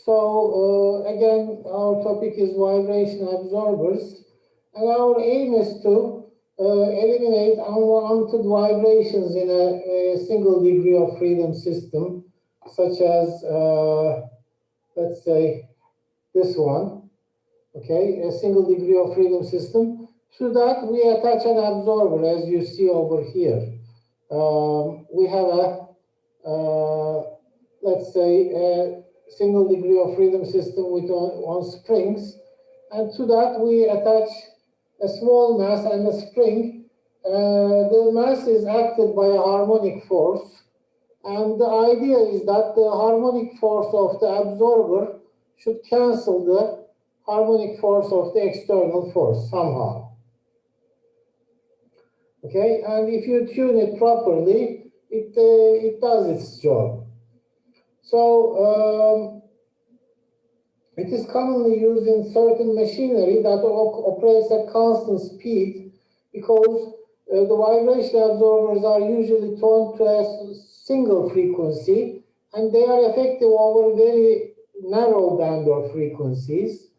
So again, our topic is vibration absorbers, and our aim is to eliminate unwanted vibrations in a single degree of freedom system, such as, let's say, this one, okay, a single degree of freedom system. To that, we attach an absorber, as you see over here. We have let's say, a single degree of freedom system with on springs, and to that we attach a small mass and a spring. The mass is acted by a harmonic force, and the idea is that the harmonic force of the absorber should cancel the harmonic force of the external force somehow. Okay, and if you tune it properly, it does its job. So it is commonly used in certain machinery that operates at constant speed, because the vibration absorbers are usually tuned to a single frequency, and they are effective over very narrow band of frequencies.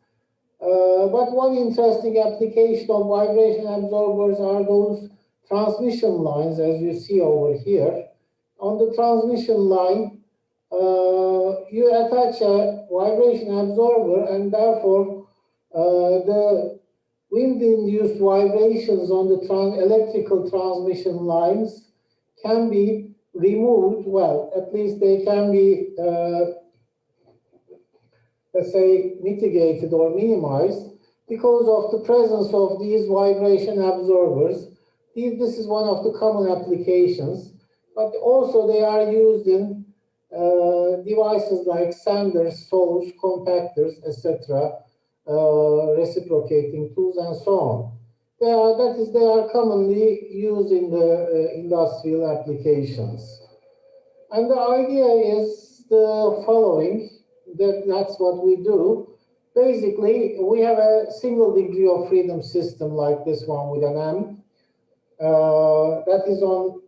But one interesting application of vibration absorbers are those transmission lines, as you see over here. On the transmission line, you attach a vibration absorber, and therefore the wind-induced vibrations on the electrical transmission lines can be removed. Well, at least they can be, let's say, mitigated or minimized because of the presence of these vibration absorbers. This is one of the common applications, but also they are used in devices like sanders, saws, compactors, etc., reciprocating tools, and so on. They are commonly used in the industrial applications. And the idea is the following, that's what we do. Basically, we have a single degree of freedom system like this one with an amp that is on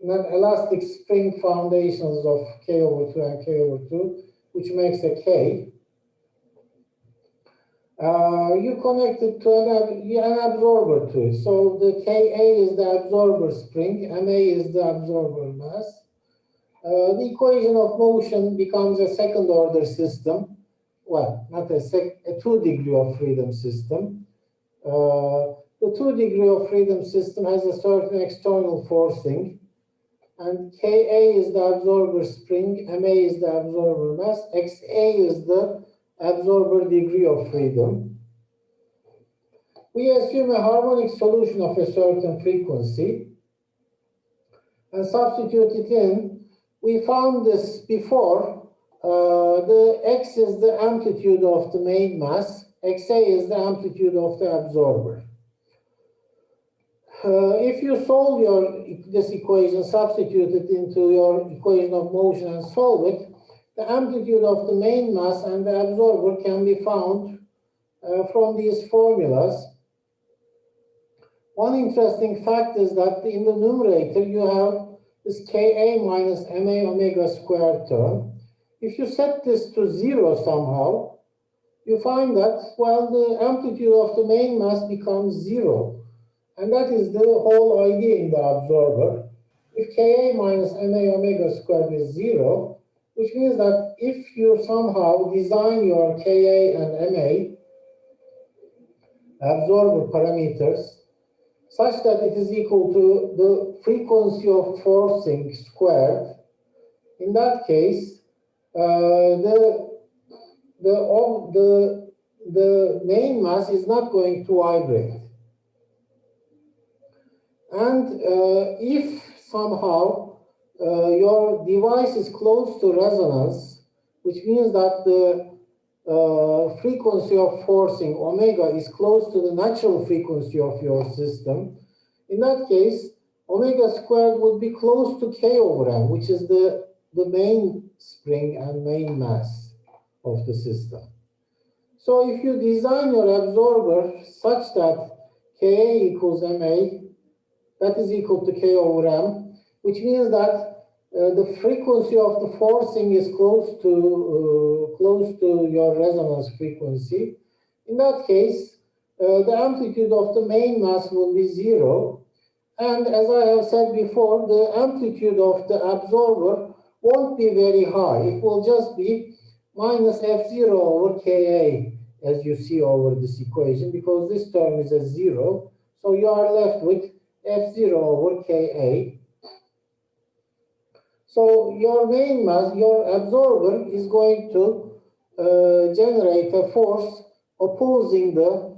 elastic spring foundations of K/2 and K/2, which makes a K. You connect it to an absorber to it. So the Ka is the absorber spring, Ma is the absorber mass. The equation of motion becomes a second order system. Well, not a two degree of freedom system. The two degree of freedom system has a certain external forcing, and Ka is the absorber spring, Ma is the absorber mass, Xa is the absorber degree of freedom. We assume a harmonic solution of a certain frequency and substitute it in. We found this before. The X is the amplitude of the main mass, Xa is the amplitude of the absorber. If you solve this equation, substitute it into your equation of motion and solve it, the amplitude of the main mass and the absorber can be found from these formulas. One interesting fact is that in the numerator you have this Ka minus Ma omega squared term. If you set this to 0 somehow, you find that, well, the amplitude of the main mass becomes 0. And that is the whole idea in the absorber. If Ka minus Ma omega squared is 0, which means that if you somehow design your Ka and Ma absorber parameters such that it is equal to the frequency of forcing squared, in that case, the main mass is not going to vibrate. And if somehow your device is close to resonance, which means that the frequency of forcing omega is close to the natural frequency of your system, in that case, omega squared would be close to K over M, which is the main spring and main mass of the system. So if you design your absorber such that Ka equals Ma, that is equal to K over M, which means that the frequency of the forcing is close to your resonance frequency. In that case, the amplitude of the main mass will be 0. And as I have said before, the amplitude of the absorber won't be very high. It will just be minus F0 over Ka, as you see over this equation, because this term is a 0. So you are left with F0 over Ka. So your main mass, your absorber, is going to generate a force opposing the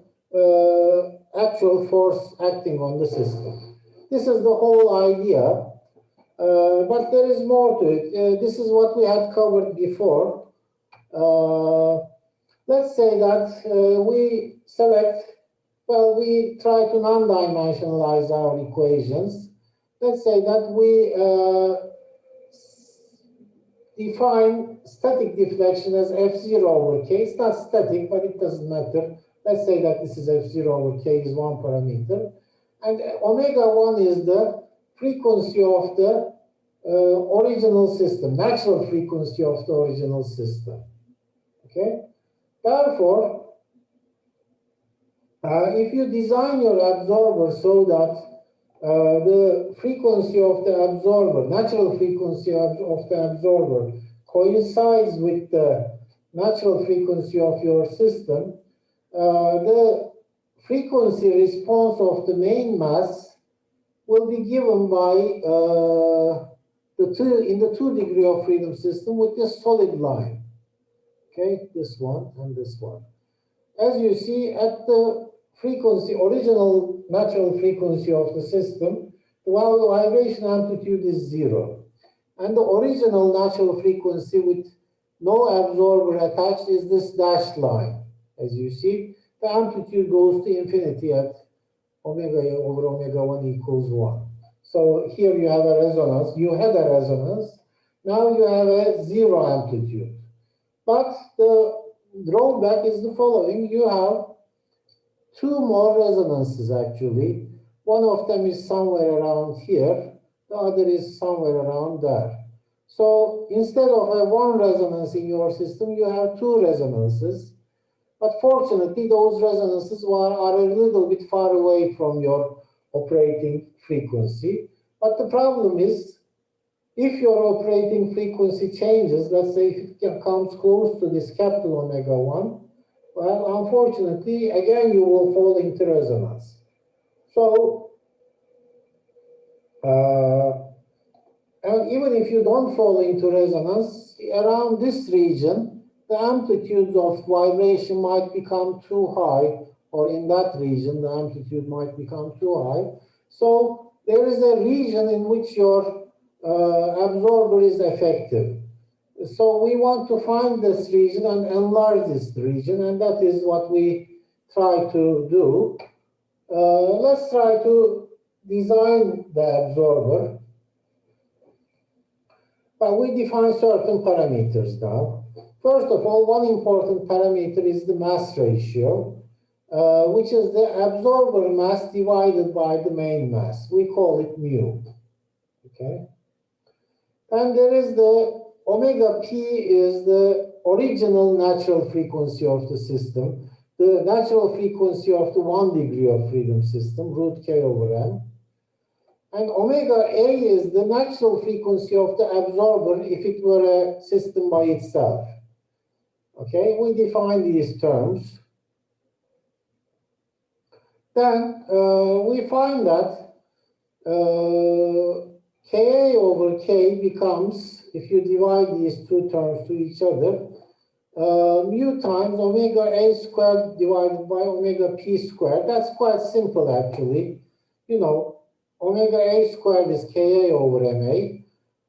actual force acting on the system. This is the whole idea, but there is more to it. This is what we had covered before. Let's say that we try to non-dimensionalize our equations. Let's say that we define static deflection as F0 over K. It's not static, but it doesn't matter. Let's say that this is F0 over K is one parameter. And omega 1 is the frequency of the original system, natural frequency of the original system. Okay? Therefore, if you design your absorber so that the frequency of the absorber, natural frequency of the absorber, coincides with the natural frequency of your system, the frequency response of the main mass will be given by in the 2 degree of freedom system with this solid line. Okay, this one and this one. As you see, at the frequency, original natural frequency of the system, the vibration amplitude is 0. And the original natural frequency with no absorber attached is this dashed line. As you see, the amplitude goes to infinity at omega over omega 1 equals 1. So here you have a resonance. You had a resonance. Now you have a 0 amplitude. But the drawback is the following. You have 2 more resonances actually. One of them is somewhere around here. The other is somewhere around there. So instead of a 1 resonance in your system, you have 2 resonances. But fortunately, those resonances are a little bit far away from your operating frequency. But the problem is, if your operating frequency changes, let's say if it comes close to this capital omega 1, well, unfortunately, again, you will fall into resonance. So, and even if you don't fall into resonance, around this region, the amplitude of vibration might become too high, or in that region, the amplitude might become too high. So there is a region in which your absorber is effective. So we want to find this region and enlarge this region, and that is what we try to do. Let's try to design the absorber. But we define certain parameters now. First of all, one important parameter is the mass ratio, which is the absorber mass divided by the main mass. We call it mu. Okay. And there is the omega p is the original natural frequency of the system, the natural frequency of the 1 degree of freedom system, root k over m. And omega a is the natural frequency of the absorber if it were a system by itself. Okay, we define these terms. Then we find that Ka over K becomes, if you divide these 2 terms to each other, mu times omega A squared divided by omega P squared. That's quite simple, actually. You know, omega A squared is Ka over Ma.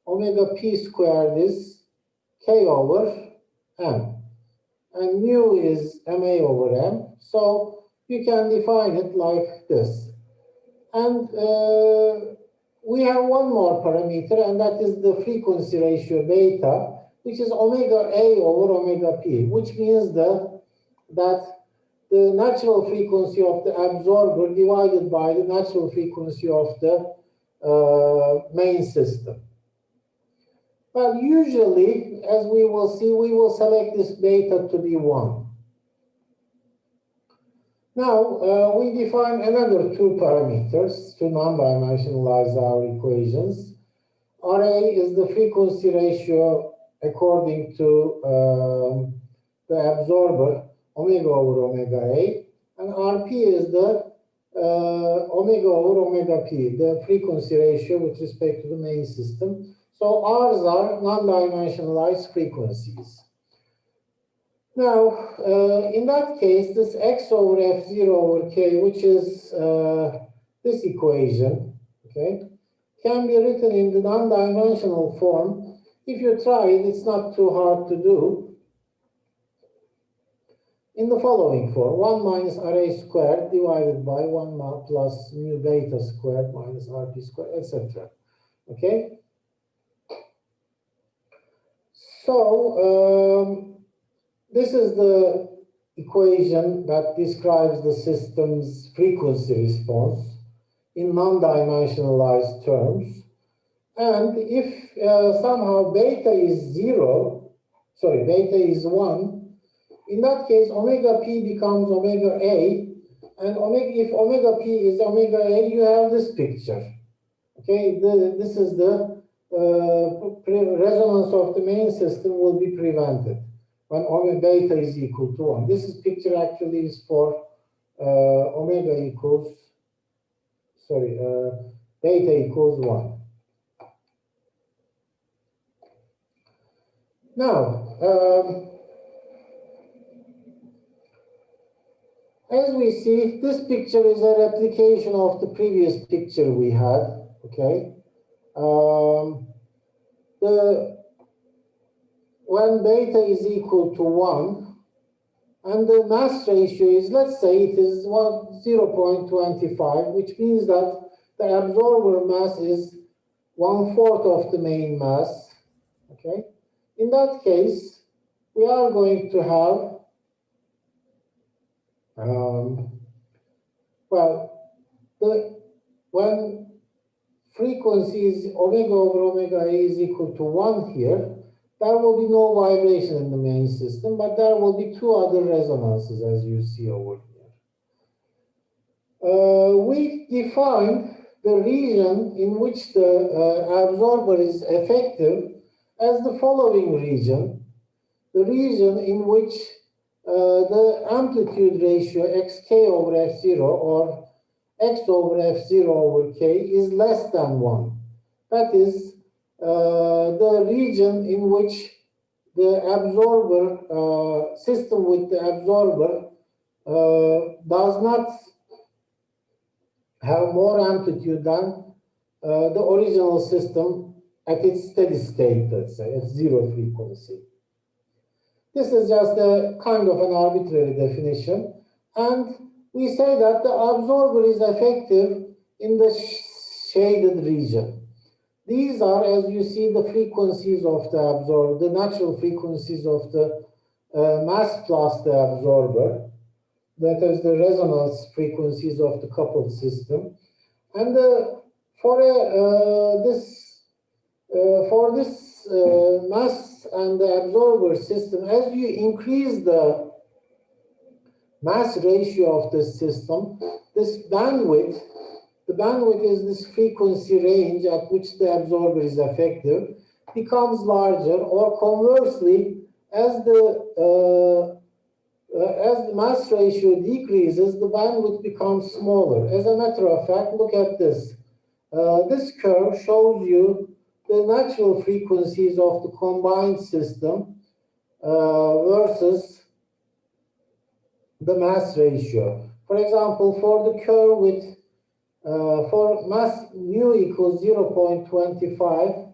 Omega P squared is K over M. And mu is Ma over M. So you can define it like this. And we have one more parameter, and that is the frequency ratio beta, which is omega A over omega P, which means that the natural frequency of the absorber divided by the natural frequency of the main system. Well, usually, as we will see, we will select this beta to be 1. Now, we define another two parameters to non-dimensionalize our equations. Ra is the frequency ratio according to the absorber, omega over omega A, and Rp is the omega over omega P, the frequency ratio with respect to the main system. So R's are non-dimensionalized frequencies. Now, in that case, this x over f0 over k, which is this equation, okay, can be written in the non-dimensional form. If you try it, it's not too hard to do. In the following form, 1 minus Ra squared divided by 1 plus mu beta squared minus Rp squared, etc. Okay? So, this is the equation that describes the system's frequency response in non-dimensionalized terms. And if somehow beta is 1, in that case, omega p becomes omega a, and if omega p is omega a, you have this picture. Okay, this is the resonance of the main system will be prevented when omega beta is equal to 1. This picture actually is for beta equals 1. Now, as we see, this picture is a replication of the previous picture we had, okay? When beta is equal to 1, and the mass ratio is, let's say it is 0.25, which means that the absorber mass is 1/4 of the main mass, okay? In that case, we are going to have, when frequency is omega over omega A is equal to 1 here, there will be no vibration in the main system, but there will be two other resonances, as you see over here. We define the region in which the absorber is effective as the following region: the region in which the amplitude ratio xk over f0 or x over f0 over k is less than 1. That is the region in which the absorber, system with the absorber does not have more amplitude than the original system at its steady state, let's say, at 0 frequency. This is just a kind of an arbitrary definition, and we say that the absorber is effective in the shaded region. These are, as you see, the frequencies of the absorber, the natural frequencies of the mass plus the absorber. That is the resonance frequencies of the coupled system. And for this mass and the absorber system, as you increase the mass ratio of the system, this bandwidth, the bandwidth is this frequency range at which the absorber is effective, becomes larger, or conversely, as the mass ratio decreases, the bandwidth becomes smaller. As a matter of fact, look at this. This curve shows you the natural frequencies of the combined system versus the mass ratio. For example, for the curve with for mass mu equals 0.25,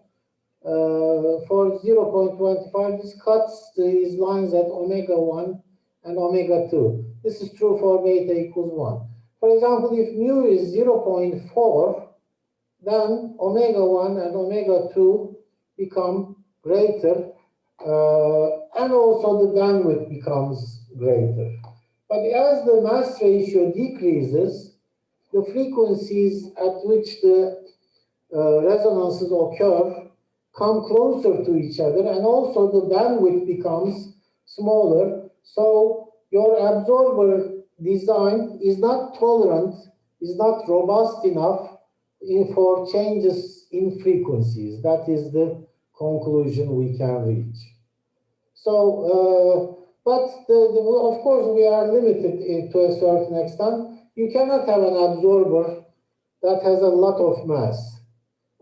for 0.25, this cuts these lines at omega 1 and omega 2. This is true for beta equals 1. For example, if mu is 0.4, then omega 1 and omega 2 become greater, and also the bandwidth becomes greater. But as the mass ratio decreases, the frequencies at which the resonances occur come closer to each other, and also the bandwidth becomes smaller. So your absorber design is not tolerant, is not robust enough for changes in frequencies. That is the conclusion we can reach. So, but of course, we are limited to a certain extent. You cannot have an absorber that has a lot of mass.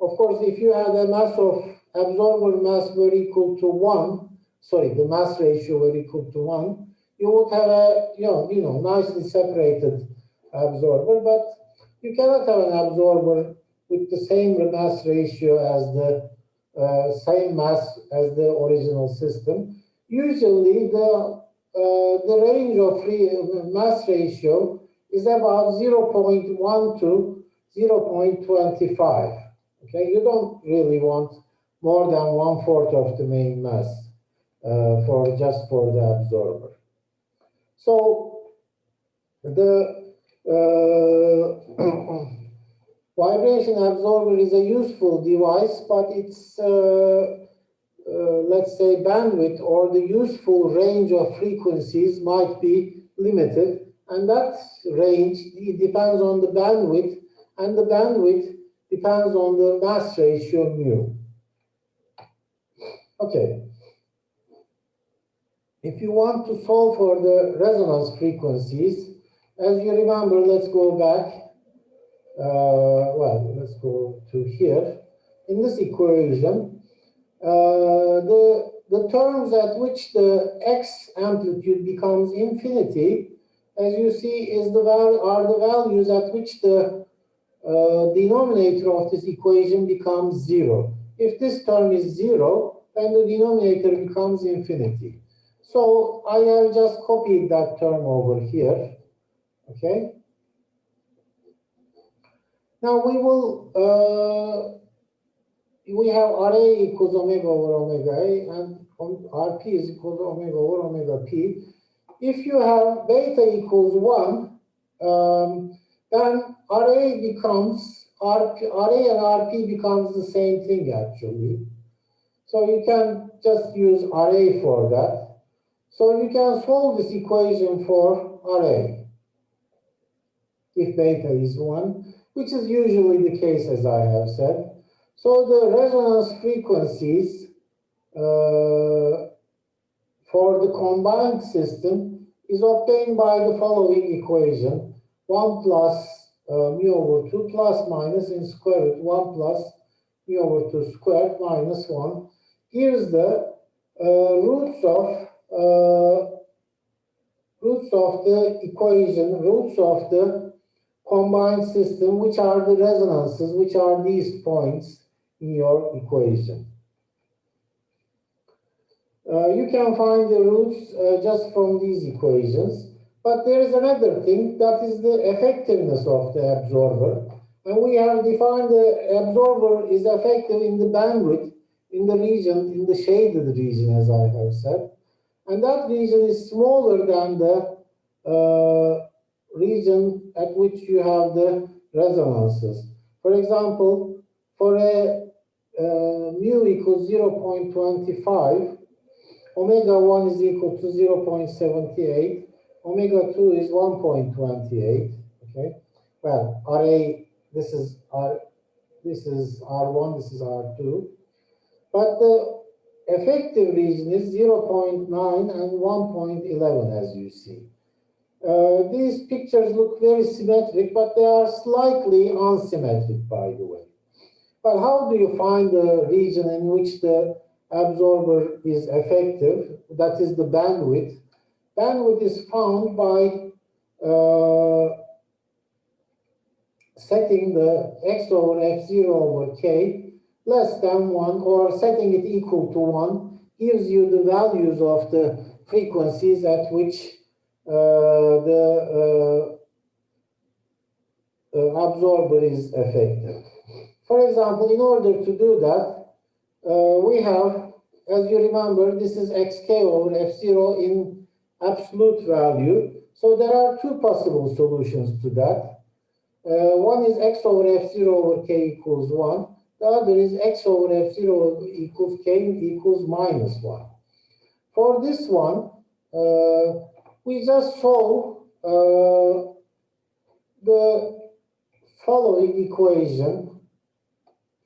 Of course, if you had a mass of absorber mass were equal to 1, sorry, the mass ratio were equal to 1, you would have a nicely separated absorber, but you cannot have an absorber with the same mass ratio as the same mass as the original system. Usually, the range of free mass ratio is about 0.1 to 0.25. Okay, you don't really want more than 1/4 of the main mass for the absorber. So the vibration absorber is a useful device, but its let's say bandwidth or the useful range of frequencies might be limited, and that range depends on the bandwidth, and the bandwidth depends on the mass ratio mu. Okay. If you want to solve for the resonance frequencies, as you remember, let's go back. Well, let's go to here. In this equation, the terms at which the x amplitude becomes infinity, as you see, are the values at which the denominator of this equation becomes 0. If this term is 0, then the denominator becomes infinity. So I have just copied that term over here. Okay. Now we will we have Ra equals omega over omega A, and Rp is equal to omega over omega P. If you have beta equals 1, then Ra becomes Ra and Rp becomes the same thing actually. So you can just use Ra for that. So you can solve this equation for Ra if beta is 1, which is usually the case, as I have said. So the resonance frequencies for the combined system is obtained by the following equation: 1 plus mu over 2 plus minus in square root 1 plus mu over 2 squared minus 1 gives the roots of the equation, roots of the combined system, which are the resonances, which are these points in your equation. You can find the roots just from these equations, but there is another thing, that is the effectiveness of the absorber. And we have defined the absorber is effective in the bandwidth, in the region, in the shaded region, as I have said. And that region is smaller than the region at which you have the resonances. For example, for a mu equals 0.25, omega 1 is equal to 0.78, omega 2 is 1.28. Okay, well, Ra, this is R1, this is R2, but the effective region is 0.9 and 1.11, as you see. These pictures look very symmetric, but they are slightly unsymmetric, by the way. But how do you find the region in which the absorber is effective? That is the bandwidth. Bandwidth is found by setting the x over f0 over k less than 1, or setting it equal to 1, gives you the values of the frequencies at which the absorber is effective. For example, in order to do that, we have, as you remember, this is xk over f0 in absolute value. So there are two possible solutions to that. One is x over f0 over k equals 1. The other is x over f0 equals k equals minus 1. For this one, we just solve the following equation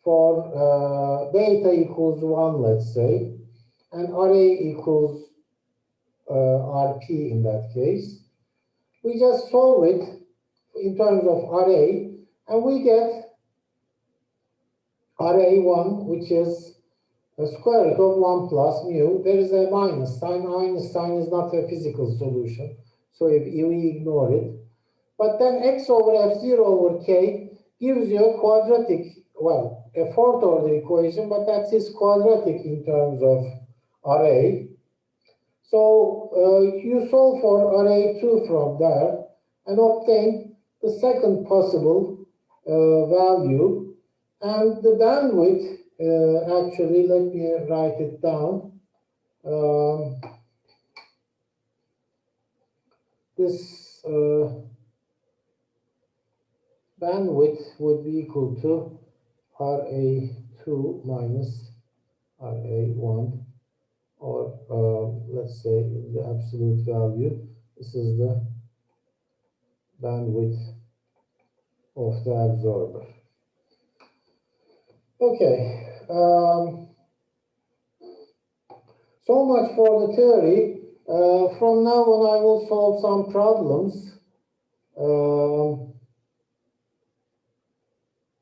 for beta equals 1, let's say, and array equals rp in that case. We just solve it in terms of array, and we get array 1, which is the square root of 1 plus mu. There is a minus sign. Minus sign is not a physical solution, so if we ignore it. But then x over f0 over k gives you a quadratic, well, a fourth order equation, but that is quadratic in terms of array. So you solve for array 2 from there and obtain the second possible value. And the bandwidth, actually, let me write it down. This bandwidth would be equal to RA2 minus RA1, or let's say the absolute value. This is the bandwidth of the absorber. Okay, so much for the theory. From now on, I will solve some problems.